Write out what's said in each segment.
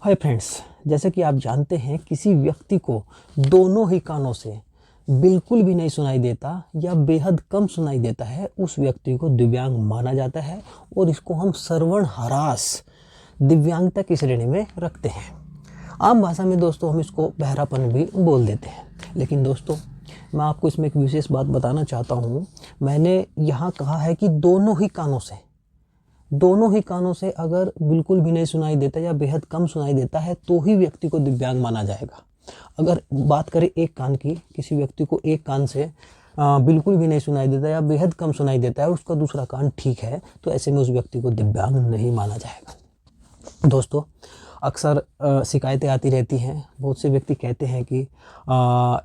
Hi friends, जैसे कि आप जानते हैं किसी व्यक्ति को दोनों ही कानों से बिल्कुल भी नहीं सुनाई देता या बेहद कम सुनाई देता है, उस व्यक्ति को दिव्यांग माना जाता है और इसको हम श्रवण ह्रास दिव्यांगता की श्रेणी में रखते हैं। आम भाषा में दोस्तों हम इसको बहरापन भी बोल देते हैं। लेकिन दोस्तों मैं आपको इसमें एक विशेष बात बताना चाहता हूँ। मैंने यहाँ कहा है कि दोनों ही कानों से अगर बिल्कुल भी नहीं सुनाई देता या बेहद कम सुनाई देता है तो ही व्यक्ति को दिव्यांग माना जाएगा। अगर बात करें एक कान की, किसी व्यक्ति को एक कान से बिल्कुल भी नहीं सुनाई देता या बेहद कम सुनाई देता है और उसका दूसरा कान ठीक है, तो ऐसे में उस व्यक्ति को दिव्यांग नहीं माना जाएगा। दोस्तों अक्सर शिकायतें आती रहती हैं। बहुत से व्यक्ति कहते हैं कि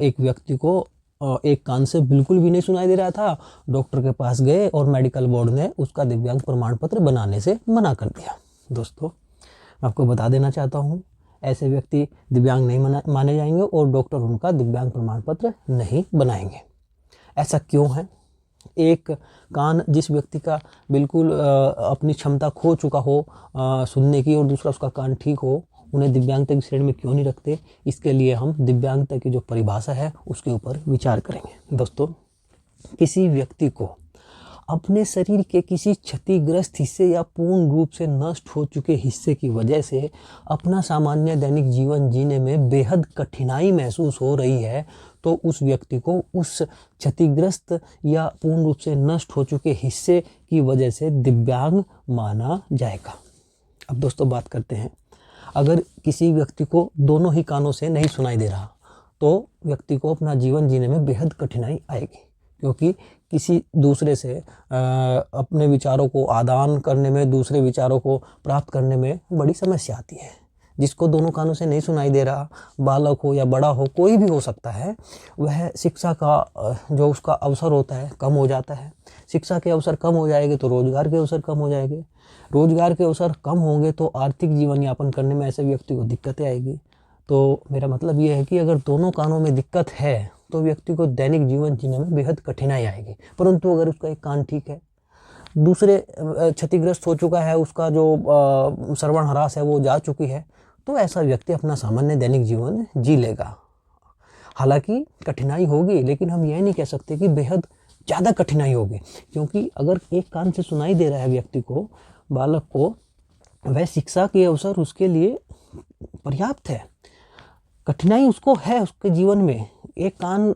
एक व्यक्ति को एक कान से बिल्कुल भी नहीं सुनाई दे रहा था, डॉक्टर के पास गए और मेडिकल बोर्ड ने उसका दिव्यांग प्रमाण पत्र बनाने से मना कर दिया। दोस्तों मैं आपको बता देना चाहता हूँ, ऐसे व्यक्ति दिव्यांग नहीं माने जाएंगे और डॉक्टर उनका दिव्यांग प्रमाण पत्र नहीं बनाएंगे। ऐसा क्यों है? एक कान जिस व्यक्ति का बिल्कुल अपनी क्षमता खो चुका हो सुनने की और दूसरा उसका कान ठीक हो, उन्हें दिव्यांगता की श्रेणी में क्यों नहीं रखते? इसके लिए हम दिव्यांगता की जो परिभाषा है उसके ऊपर विचार करेंगे। दोस्तों किसी व्यक्ति को अपने शरीर के किसी क्षतिग्रस्त हिस्से या पूर्ण रूप से नष्ट हो चुके हिस्से की वजह से अपना सामान्य दैनिक जीवन जीने में बेहद कठिनाई महसूस हो रही है, तो उस व्यक्ति को उस क्षतिग्रस्त या पूर्ण रूप से नष्ट हो चुके हिस्से की वजह से दिव्यांग माना जाएगा। अब दोस्तों बात करते हैं, अगर किसी व्यक्ति को दोनों ही कानों से नहीं सुनाई दे रहा तो व्यक्ति को अपना जीवन जीने में बेहद कठिनाई आएगी, क्योंकि किसी दूसरे से अपने विचारों को आदान करने में, दूसरे विचारों को प्राप्त करने में बड़ी समस्या आती है। जिसको दोनों कानों से नहीं सुनाई दे रहा, बालक हो या बड़ा हो, कोई भी हो सकता है, वह शिक्षा का जो उसका अवसर होता है कम हो जाता है। शिक्षा के अवसर कम हो जाएंगे तो रोजगार के अवसर कम हो जाएंगे, रोजगार के अवसर कम होंगे तो आर्थिक जीवन यापन करने में ऐसे व्यक्ति को दिक्कतें आएगी। तो मेरा मतलब ये है कि अगर दोनों कानों में दिक्कत है तो व्यक्ति को दैनिक जीवन जीने में बेहद कठिनाई आएगी। परंतु अगर उसका एक कान ठीक है, दूसरे क्षतिग्रस्त हो चुका है, उसका जो श्रवण ह्रास है वो जा चुकी है, तो ऐसा व्यक्ति अपना सामान्य दैनिक जीवन जी लेगा। हालांकि कठिनाई होगी, लेकिन हम यह नहीं कह सकते कि बेहद ज़्यादा कठिनाई होगी, क्योंकि अगर एक कान से सुनाई दे रहा है व्यक्ति को, बालक को, वह शिक्षा के अवसर उसके लिए पर्याप्त है। कठिनाई उसको है उसके जीवन में, एक कान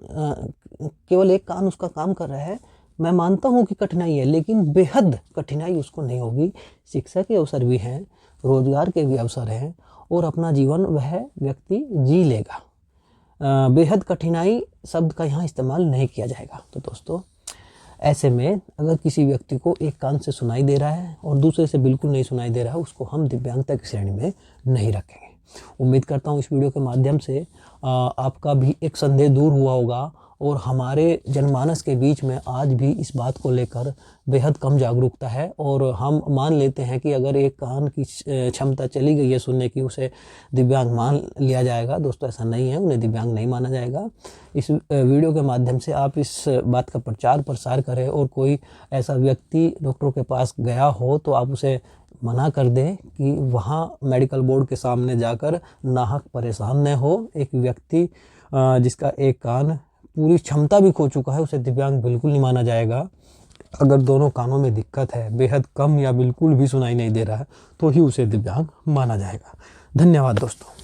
केवल एक कान उसका काम कर रहा है, मैं मानता हूँ कि कठिनाई है, लेकिन बेहद कठिनाई उसको नहीं होगी। शिक्षा के अवसर भी हैं, रोजगार के भी अवसर हैं और अपना जीवन वह व्यक्ति जी लेगा। बेहद कठिनाई शब्द का यहाँ इस्तेमाल नहीं किया जाएगा। तो दोस्तों ऐसे में अगर किसी व्यक्ति को एक कान से सुनाई दे रहा है और दूसरे से बिल्कुल नहीं सुनाई दे रहा है, उसको हम दिव्यांगता की श्रेणी में नहीं रखेंगे। उम्मीद करता हूँ इस वीडियो के माध्यम से आपका भी एक संदेह दूर हुआ होगा और हमारे जनमानस के बीच में आज भी इस बात को लेकर बेहद कम जागरूकता है और हम मान लेते हैं कि अगर एक कान की क्षमता चली गई है सुनने की, उसे दिव्यांग मान लिया जाएगा। दोस्तों ऐसा नहीं है, उन्हें दिव्यांग नहीं माना जाएगा। इस वीडियो के माध्यम से आप इस बात का प्रचार प्रसार करें और कोई ऐसा व्यक्ति डॉक्टरों के पास गया हो तो आप उसे मना कर दें कि वहाँ मेडिकल बोर्ड के सामने जाकर नाहक परेशान न हो। एक व्यक्ति जिसका एक कान पूरी क्षमता भी खो चुका है, उसे दिव्यांग बिल्कुल नहीं माना जाएगा। अगर दोनों कानों में दिक्कत है, बेहद कम या बिल्कुल भी सुनाई नहीं दे रहा है, तो ही उसे दिव्यांग माना जाएगा। धन्यवाद दोस्तों।